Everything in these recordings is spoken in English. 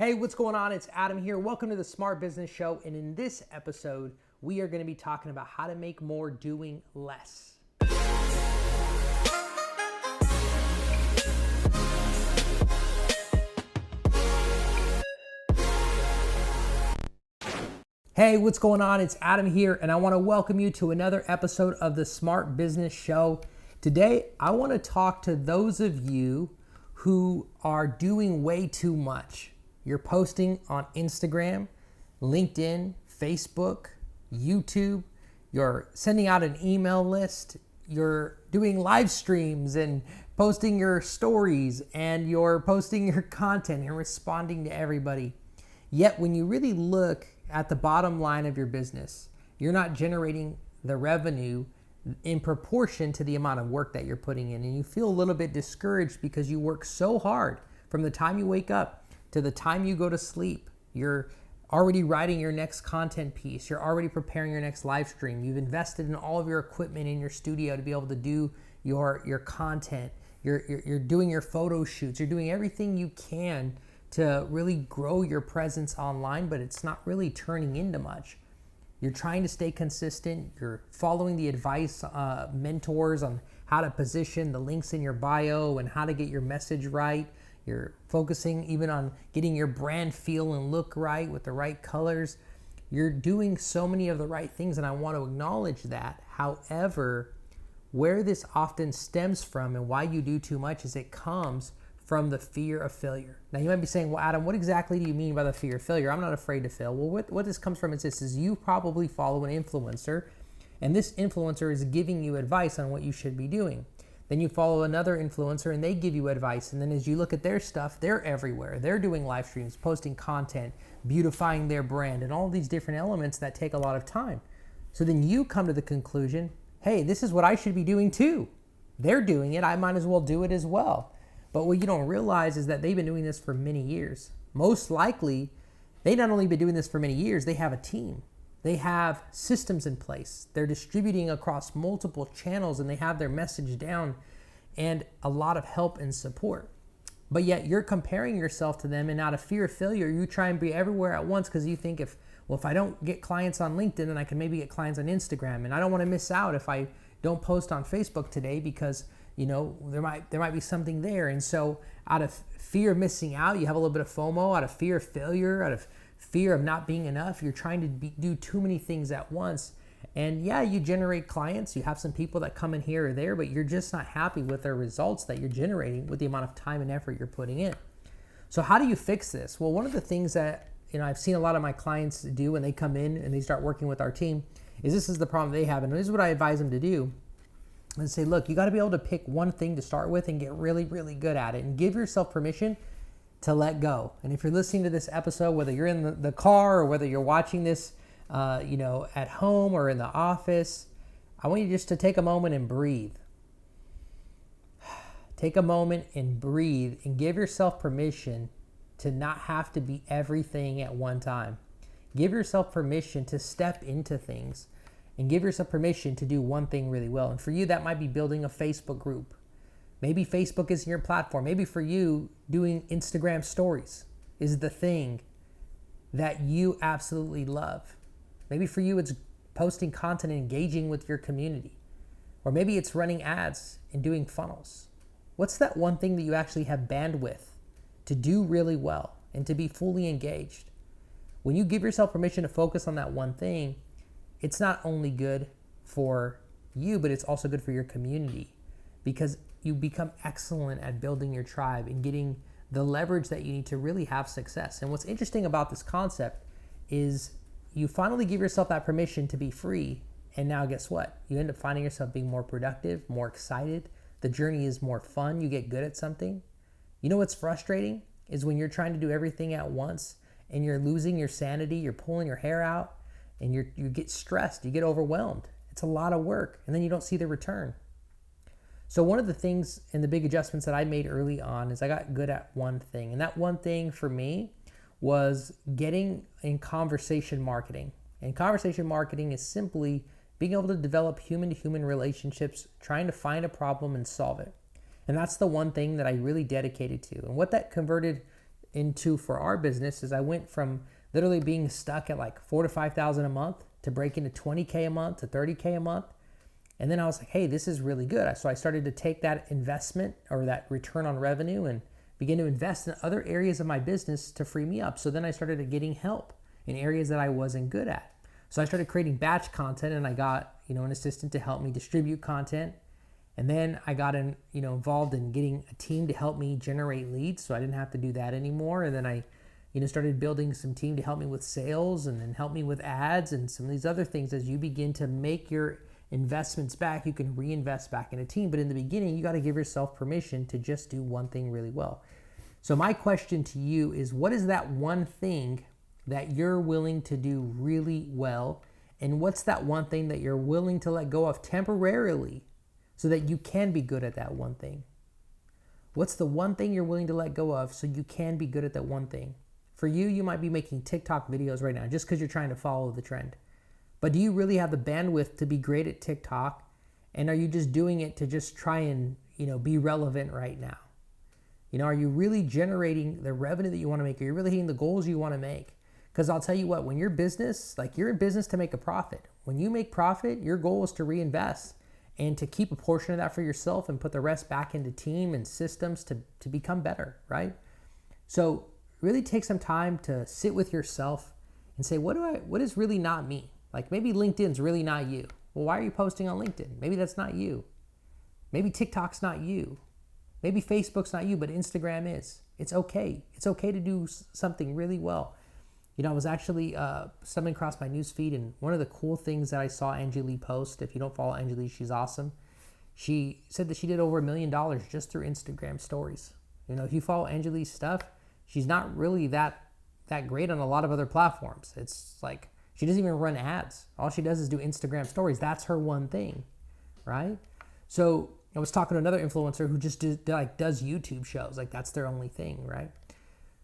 Hey, what's going on? It's Adam here. Welcome to the Smart Business Show. And in this episode, we are going to be talking about how to make more doing less. Hey, what's going on? It's Adam here, and I want to welcome you to another episode of the Smart Business Show. Today, I want to talk to those of you who are doing way too much. You're posting on Instagram, LinkedIn, Facebook, YouTube. You're sending out an email list. You're doing live streams and posting your stories, and you're posting your content and responding to everybody. Yet when you really look at the bottom line of your business, you're not generating the revenue in proportion to the amount of work that you're putting in. And you feel a little bit discouraged because you work so hard from the time you wake up to the time you go to sleep. You're already writing your next content piece. You're already preparing your next live stream. You've invested in all of your equipment in your studio to be able to do your content. You're doing your photo shoots. You're doing everything you can to really grow your presence online, but it's not really turning into much. You're trying to stay consistent. You're following the advice, mentors on how to position the links in your bio and how to get your message right. You're focusing even on getting your brand feel and look right with the right colors. You're doing so many of the right things, and I want to acknowledge that. However, where this often stems from and why you do too much is it comes from the fear of failure. Now you might be saying, well, Adam, what exactly do you mean by the fear of failure? I'm not afraid to fail. Well, what this comes from is this: is you probably follow an influencer, and this influencer is giving you advice on what you should be doing. Then you follow another influencer and they give you advice. And then as you look at their stuff, they're everywhere. They're doing live streams, posting content, beautifying their brand, and all these different elements that take a lot of time. So then you come to the conclusion, hey, this is what I should be doing too. They're doing it, I might as well do it as well. But what you don't realize is that they've been doing this for many years. Most likely, they not only been doing this for many years, they have a team. They have systems in place. They're distributing across multiple channels, and they have their message down and a lot of help and support. But yet you're comparing yourself to them, and out of fear of failure, you try and be everywhere at once because you think if I don't get clients on LinkedIn, then I can maybe get clients on Instagram. And I don't want to miss out if I don't post on Facebook today because there might be something there. And so out of fear of missing out, you have a little bit of FOMO. Out of fear of failure, out of fear of not being enough, you're trying to do too many things at once. And yeah, you generate clients, you have some people that come in here or there, but you're just not happy with the results that you're generating with the amount of time and effort you're putting in. So how do you fix this? Well, one of the things that I've seen a lot of my clients do when they come in and they start working with our team is this is the problem they have, and this is what I advise them to do. And say, look, you got to be able to pick one thing to start with and get really, really good at it, and give yourself permission to let go. And if you're listening to this episode, whether you're in the car or whether you're watching this, at home or in the office, I want you just to take a moment and breathe. Take a moment and breathe and give yourself permission to not have to be everything at one time. Give yourself permission to step into things and give yourself permission to do one thing really well. And for you, that might be building a Facebook group. Maybe Facebook is your platform. Maybe for you, doing Instagram stories is the thing that you absolutely love. Maybe for you, it's posting content and engaging with your community. Or maybe it's running ads and doing funnels. What's that one thing that you actually have bandwidth to do really well and to be fully engaged? When you give yourself permission to focus on that one thing, it's not only good for you, but it's also good for your community, because you become excellent at building your tribe and getting the leverage that you need to really have success. And what's interesting about this concept is you finally give yourself that permission to be free. And now guess what? You end up finding yourself being more productive, more excited. The journey is more fun. You get good at something. You know what's frustrating is when you're trying to do everything at once and you're losing your sanity, you're pulling your hair out, and you get stressed, you get overwhelmed. It's a lot of work, and then you don't see the return. So one of the things and the big adjustments that I made early on is I got good at one thing. And that one thing for me was getting in conversation marketing. And conversation marketing is simply being able to develop human-to-human relationships, trying to find a problem and solve it. And that's the one thing that I really dedicated to. And what that converted into for our business is I went from literally being stuck at like 4,000 to 5,000 a month to breaking to 20K a month to 30K a month. And then I was like, hey, this is really good. So I started to take that investment or that return on revenue and begin to invest in other areas of my business to free me up. So then I started getting help in areas that I wasn't good at. So I started creating batch content, and I got, an assistant to help me distribute content. And then I got involved in getting a team to help me generate leads, so I didn't have to do that anymore. And then I, started building some team to help me with sales and then help me with ads and some of these other things. As you begin to make your investments back, you can reinvest back in a team. But in the beginning, you got to give yourself permission to just do one thing really well. So my question to you is, what is that one thing that you're willing to do really well? And what's that one thing that you're willing to let go of temporarily so that you can be good at that one thing? What's the one thing you're willing to let go of so you can be good at that one thing? For you, you might be making TikTok videos right now just because you're trying to follow the trend. But do you really have the bandwidth to be great at TikTok? And are you just doing it to just try and, be relevant right now? Are you really generating the revenue that you want to make? Are you really hitting the goals you want to make? Because I'll tell you what, when you're you're in business to make a profit. When you make profit, your goal is to reinvest and to keep a portion of that for yourself and put the rest back into team and systems to become better, right? So really take some time to sit with yourself and say, what is really not me? Like maybe LinkedIn's really not you. Well, why are you posting on LinkedIn? Maybe that's not you. Maybe TikTok's not you. Maybe Facebook's not you, but Instagram is. It's okay. It's okay to do something really well. I was actually, something crossed my news feed, and one of the cool things that I saw Angeli post, if you don't follow Angeli, she's awesome. She said that she did over $1 million just through Instagram stories. If you follow Angeli's stuff, she's not really that great on a lot of other platforms. It's like, she doesn't even run ads. All she does is do Instagram stories. That's her one thing, right? So I was talking to another influencer who just does YouTube shows. Like that's their only thing, right?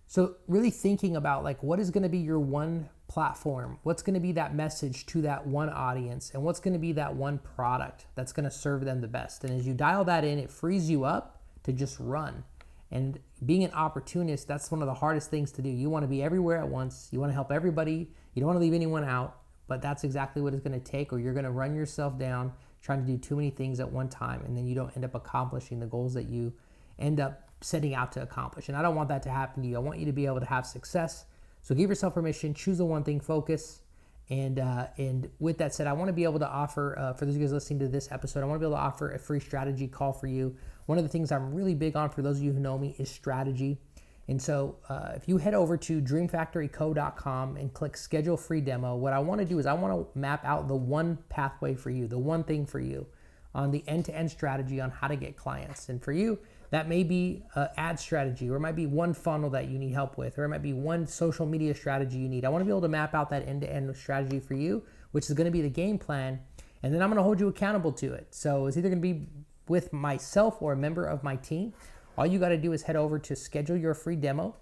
So really thinking about what is going to be your one platform? What's going to be that message to that one audience? And what's going to be that one product that's going to serve them the best? And as you dial that in, it frees you up to just run. And being an opportunist, that's one of the hardest things to do. You want to be everywhere at once. You want to help everybody. You don't want to leave anyone out, but that's exactly what it's going to take, or you're going to run yourself down trying to do too many things at one time, and then you don't end up accomplishing the goals that you end up setting out to accomplish. And I don't want that to happen to you. I want you to be able to have success. So give yourself permission, choose the one thing, focus. And with that said, I want to be able to offer, for those of you guys listening to this episode, I want to be able to offer a free strategy call for you. One of the things I'm really big on, for those of you who know me, is strategy. And so if you head over to dreamfactoryco.com and click schedule free demo, what I want to do is I want to map out the one pathway for you, the one thing for you on the end-to-end strategy on how to get clients. And for you, that may be an ad strategy, or it might be one funnel that you need help with, or it might be one social media strategy you need. I want to be able to map out that end-to-end strategy for you, which is going to be the game plan. And then I'm going to hold you accountable to it. So it's either going to be with myself or a member of my team. All you got to do is head over to schedule your free demo,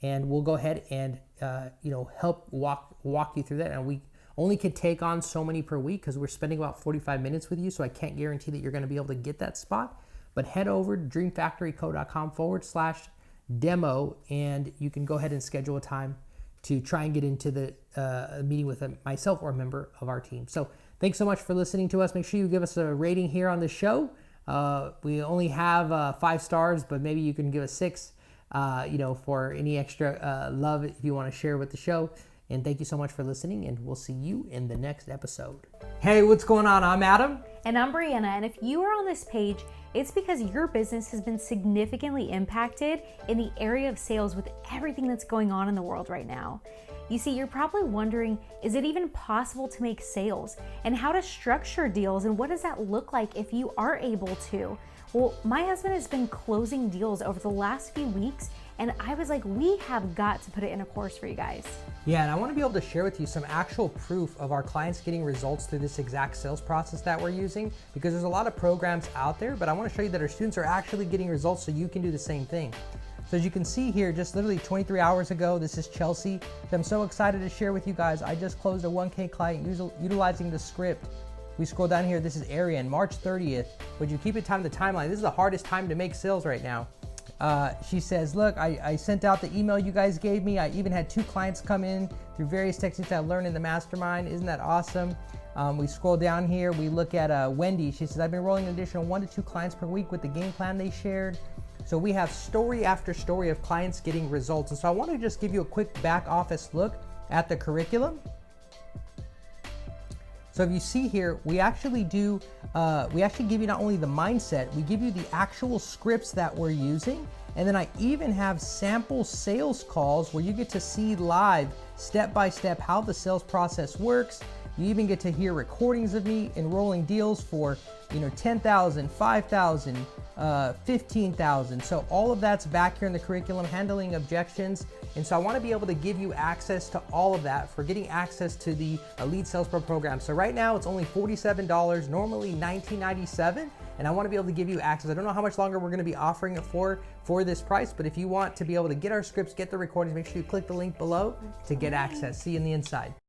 and we'll go ahead and help walk you through that. And we only can take on so many per week because we're spending about 45 minutes with you, so I can't guarantee that you're going to be able to get that spot. But head over to dreamfactoryco.com/demo, and you can go ahead and schedule a time to try and get into the meeting with myself or a member of our team. So thanks so much for listening to us. Make sure you give us a rating here on the show. We only have 5 stars, but maybe you can give us 6, for any extra love if you want to share with the show. And thank you so much for listening, and we'll see you in the next episode. Hey, what's going on? I'm Adam. And I'm Brianna, and if you are on this page, it's because your business has been significantly impacted in the area of sales with everything that's going on in the world right now. You see, you're probably wondering, is it even possible to make sales, and how to structure deals, and what does that look like if you are able to? Well, my husband has been closing deals over the last few weeks, and I was like, we have got to put it in a course for you guys. Yeah, and I want to be able to share with you some actual proof of our clients getting results through this exact sales process that we're using, because there's a lot of programs out there, but I want to show you that our students are actually getting results so you can do the same thing. So as you can see here, just literally 23 hours ago, this is Chelsea. I'm so excited to share with you guys. I just closed a 1K client utilizing the script. We scroll down here, this is Arian, March 30th. Would you keep it time to the timeline? This is the hardest time to make sales right now. She says, look, I sent out the email you guys gave me. I even had 2 clients come in through various techniques I learned in the mastermind. Isn't that awesome? We scroll down here, we look at Wendy. She says, I've been rolling an additional 1 to 2 clients per week with the game plan they shared. So we have story after story of clients getting results. And so I want to just give you a quick back office look at the curriculum. So if you see here, we actually give you not only the mindset, we give you the actual scripts that we're using. And then I even have sample sales calls where you get to see live, step by step, how the sales process works. You even get to hear recordings of me enrolling deals for, $10,000, $5,000, $15,000. So all of that's back here in the curriculum, handling objections. And so I want to be able to give you access to all of that for getting access to the Elite Sales Pro program. So right now it's only $47, normally $19.97. And I want to be able to give you access. I don't know how much longer we're going to be offering it for this price, but if you want to be able to get our scripts, get the recordings, make sure you click the link below to get access. See you on the inside.